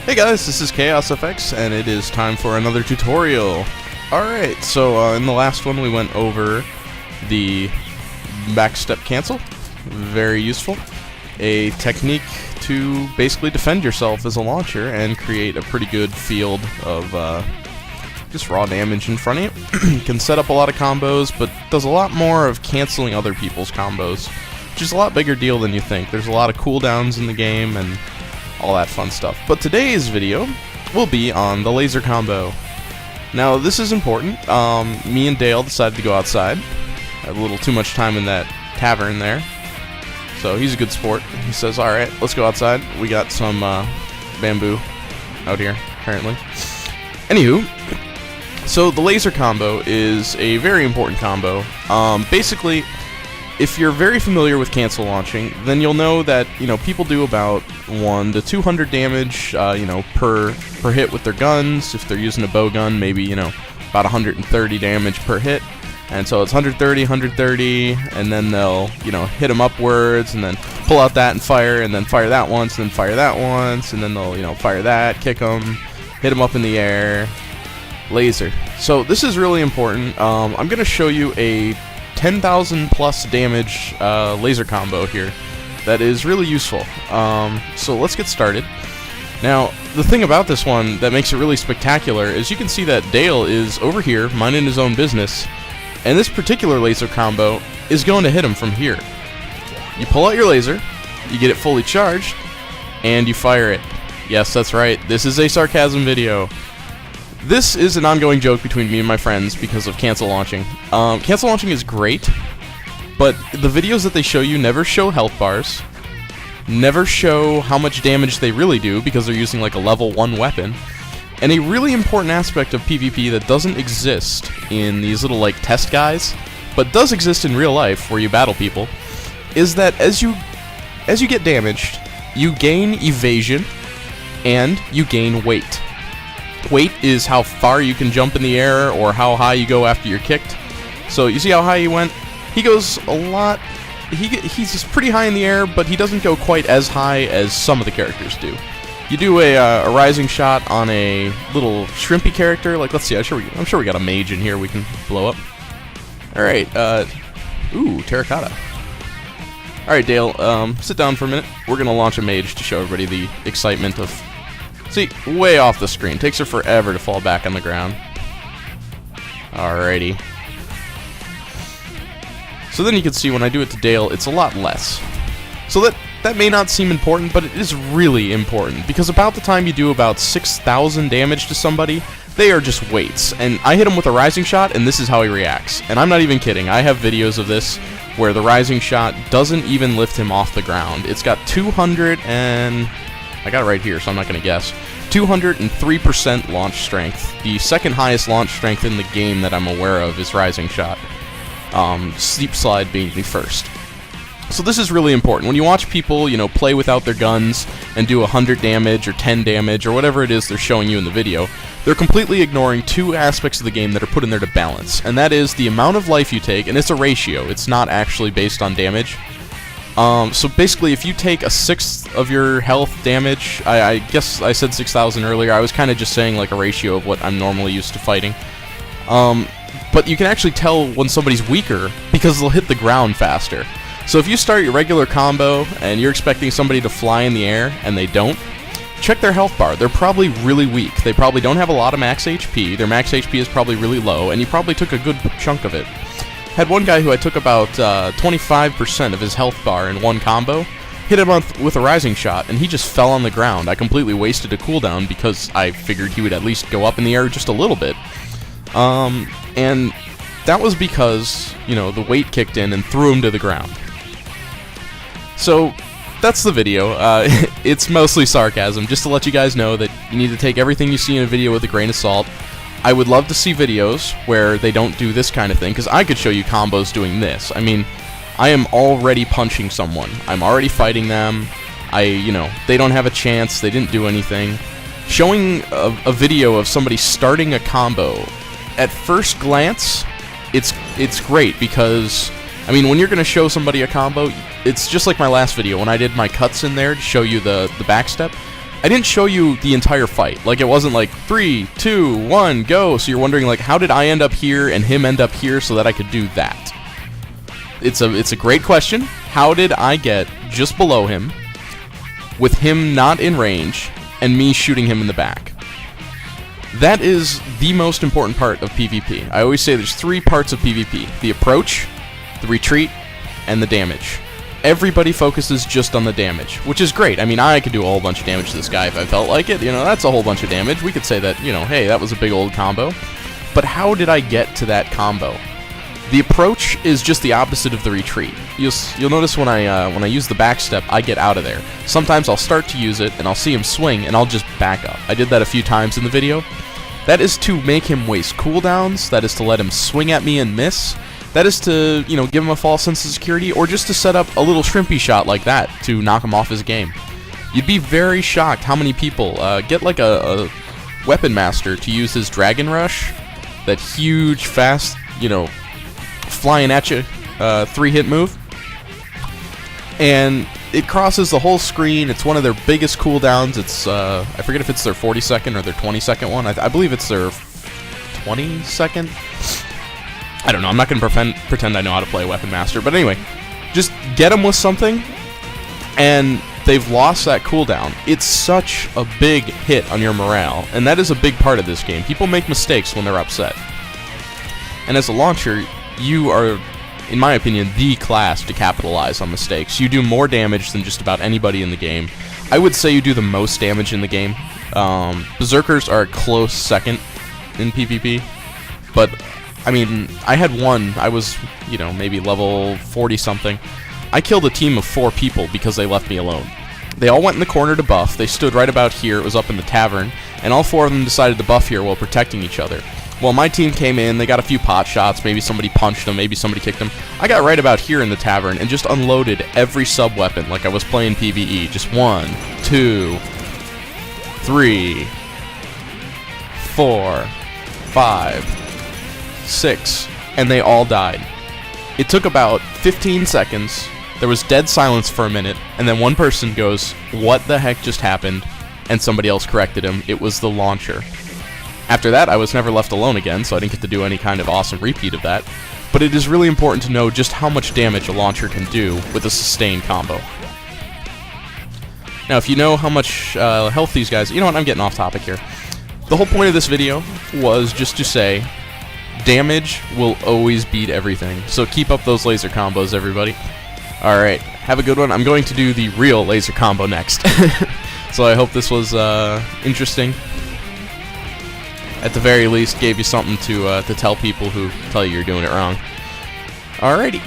Hey guys, this is ChaosFX, and it is time for another tutorial. Alright, so in the last one we went over the backstep cancel. Very useful. A technique to basically defend yourself as a launcher and create a pretty good field of just raw damage in front of you. Can set up a lot of combos, but does a lot more of canceling other people's combos, which is a lot bigger deal than you think. There's a lot of cooldowns in the game and all that fun stuff. But today's video will be on the laser combo. Now this is important. Me and Dale decided to go outside. Had a little too much time in that tavern there. So he's a good sport. He says, alright, let's go outside. We got some bamboo out here, apparently. Anywho, so the laser combo is a very important combo. Basically, if you're very familiar with cancel launching, then you'll know that, people do about 1 to 200 damage, per hit with their guns. If they're using a bow gun, maybe, about 130 damage per hit. And so it's 130, 130, and then they'll, hit them upwards, and then pull out that and then fire that once, and then fire that once, and then they'll, fire that, kick them, hit them up in the air, laser. So this is really important. I'm going to show you a 10,000 plus damage laser combo here that is really useful. So let's get started. Now, the thing about this one that makes it really spectacular is you can see that Dale is over here minding his own business, and this particular laser combo is going to hit him from here. You pull out your laser, you get it fully charged, and you fire it. Yes, that's right, this is a sarcasm video. This is an ongoing joke between me and my friends because of cancel launching. Cancel launching is great, but the videos that they show you never show health bars, never show how much damage they really do because they're using like a level 1 weapon. And a really important aspect of PvP that doesn't exist in these little like test guys, but does exist in real life where you battle people, is that as you get damaged, you gain evasion and you gain weight. Weight is how far you can jump in the air or how high you go after you're kicked. So you see how high he went? He goes a lot. He's just pretty high in the air, but he doesn't go quite as high as some of the characters do. You do a rising shot on a little shrimpy character. Like, let's see. I'm sure we got a mage in here we can blow up. All right. Ooh, terracotta. All right, Dale. Sit down for a minute. We're gonna launch a mage to show everybody the excitement of. See, way off the screen. Takes her forever to fall back on the ground. Alrighty. So then you can see when I do it to Dale, it's a lot less. So that may not seem important, but it is really important, because about the time you do about 6,000 damage to somebody, they are just weights. And I hit him with a rising shot, and this is how he reacts. And I'm not even kidding. I have videos of this where the rising shot doesn't even lift him off the ground. It's got 200 and... I got it right here, so I'm not going to guess. 203% launch strength. The second highest launch strength in the game that I'm aware of is Rising Shot. Steep Slide being the first. So this is really important. When you watch people, play without their guns and do 100 damage or 10 damage or whatever it is they're showing you in the video, they're completely ignoring two aspects of the game that are put in there to balance. And that is the amount of life you take, and it's a ratio. It's not actually based on damage. So basically, if you take a sixth of your health damage, I guess I said 6,000 earlier, I was kind of just saying like a ratio of what I'm normally used to fighting. But you can actually tell when somebody's weaker because they'll hit the ground faster. So if you start your regular combo and you're expecting somebody to fly in the air and they don't, check their health bar. They're probably really weak. They probably don't have a lot of max HP. Their max HP is probably really low, and you probably took a good chunk of it. Had one guy who I took about 25% of his health bar in one combo, hit him with a rising shot, and he just fell on the ground. I completely wasted a cooldown because I figured he would at least go up in the air just a little bit. And that was because, the weight kicked in and threw him to the ground. So, that's the video. It's mostly sarcasm, just to let you guys know that you need to take everything you see in a video with a grain of salt. I would love to see videos where they don't do this kind of thing, because I could show you combos doing this. I mean, I am already punching someone. I'm already fighting them. They don't have a chance. They didn't do anything. Showing a video of somebody starting a combo, at first glance, it's great, because, I mean, when you're going to show somebody a combo, it's just like my last video, when I did my cuts in there to show you the backstep. I didn't show you the entire fight. Like, it wasn't like 3, 2, 1, go. So you're wondering, like, how did I end up here and him end up here so that I could do that? It's a great question. How did I get just below him with him not in range and me shooting him in the back? That is the most important part of PvP. I always say there's 3 parts of PvP: the approach, the retreat, and the damage. Everybody focuses just on the damage, which is great. I mean, I could do a whole bunch of damage to this guy if I felt like it. You know, that's a whole bunch of damage. We could say that, you know, hey, that was a big old combo. But how did I get to that combo? The approach is just the opposite of the retreat. You'll notice when I use the backstep, I get out of there. Sometimes I'll start to use it, and I'll see him swing, and I'll just back up. I did that a few times in the video. That is to make him waste cooldowns. That is to let him swing at me and miss. That is to, you know, give him a false sense of security, or just to set up a little shrimpy shot like that to knock him off his game. You'd be very shocked how many people get like a weapon master to use his Dragon Rush, that huge, fast, you know, flying at you 3-hit move, and it crosses the whole screen. It's one of their biggest cooldowns. It's I forget if it's their 40-second or their 20-second one. I believe it's their 20-second. I don't know. I'm not going to pretend I know how to play Weapon Master. But anyway, just get them with something, and they've lost that cooldown. It's such a big hit on your morale, and that is a big part of this game. People make mistakes when they're upset. And as a launcher, you are, in my opinion, the class to capitalize on mistakes. You do more damage than just about anybody in the game. I would say you do the most damage in the game. Berserkers are a close second in PvP, but I mean, I had one. I was, you know, maybe level 40-something. I killed a team of 4 people because they left me alone. They all went in the corner to buff. They stood right about here. It was up in the tavern, and all 4 of them decided to buff here while protecting each other. Well, my team came in, they got a few pot shots, maybe somebody punched them, maybe somebody kicked them. I got right about here in the tavern and just unloaded every sub-weapon like I was playing PvE. Just 1, 2, 3, 4, 5, 6, and they all died. It took about 15 seconds, there was dead silence for a minute, and then one person goes, "What the heck just happened?" And somebody else corrected him. It was the launcher. After that, I was never left alone again, so I didn't get to do any kind of awesome repeat of that. But it is really important to know just how much damage a launcher can do with a sustained combo. Now, if you know how much health these guys... You know what? I'm getting off topic here. The whole point of this video was just to say, damage will always beat everything. So keep up those laser combos, everybody. Alright, have a good one. I'm going to do the real laser combo next. So I hope this was interesting. At the very least, gave you something to tell people who tell you you're doing it wrong. Alrighty.